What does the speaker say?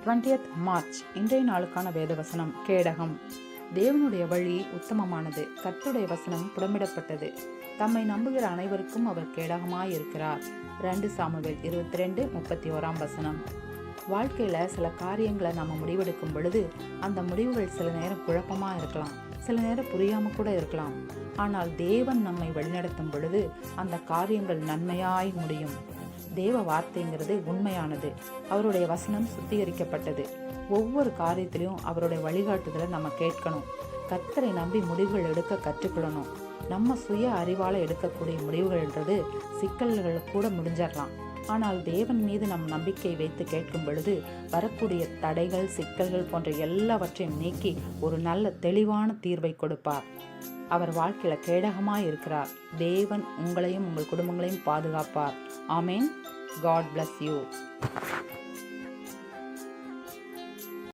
20th March இன்றைய நாளுக்கான வேதவசனம் கேடகம். தேவனுடைய வழி உத்தமமானது, கர்த்தருடைய வசனம் புடமிடப்பட்டது. தம்மை நம்புகிற அனைவருக்கும் அவர் கேடகமாயிருக்கிறார். 2 சாமுவேல் 22:31. வாழ்க்கையில சில காரியங்களை நம்ம முடிவெடுக்கும் பொழுது அந்த முடிவுகள் சில நேரம் குழப்பமா இருக்கலாம், சில நேரம் புரியாம கூட இருக்கலாம். ஆனால் தேவன் நம்மை வழிநடத்தும் பொழுது அந்த காரியங்கள் நன்மையாய் முடியும். தேவ வார்த்தைங்கிறது உண்மையானது. அவருடைய வசனம் சுத்திகரிக்கப்பட்டது. ஒவ்வொரு காரியத்திலையும் அவருடைய வழிகாட்டுதலை நம்ம கேட்கணும். கர்த்தரை நம்பி முடிவுகள் எடுக்க கற்றுக்கொள்ளணும். நம்ம சுய அறிவால எடுக்கக்கூடிய முடிவுகள்ன்றது சிக்கல்கள் கூட முடிஞ்சிடலாம். ஆனால் தேவன் மீது நம் நம்பிக்கை வைத்து கேட்கும் பொழுது வரக்கூடிய தடைகள், சிக்கல்கள் போன்ற எல்லாவற்றையும் நீக்கி ஒரு நல்ல தெளிவான தீர்வை கொடுப்பார். அவர் வாழ்க்கையில கேடகமாய் இருக்கிறார். தேவன் உங்களையும் உங்கள் குடும்பங்களையும் பாதுகாப்பார். ஆமேன். God bless you.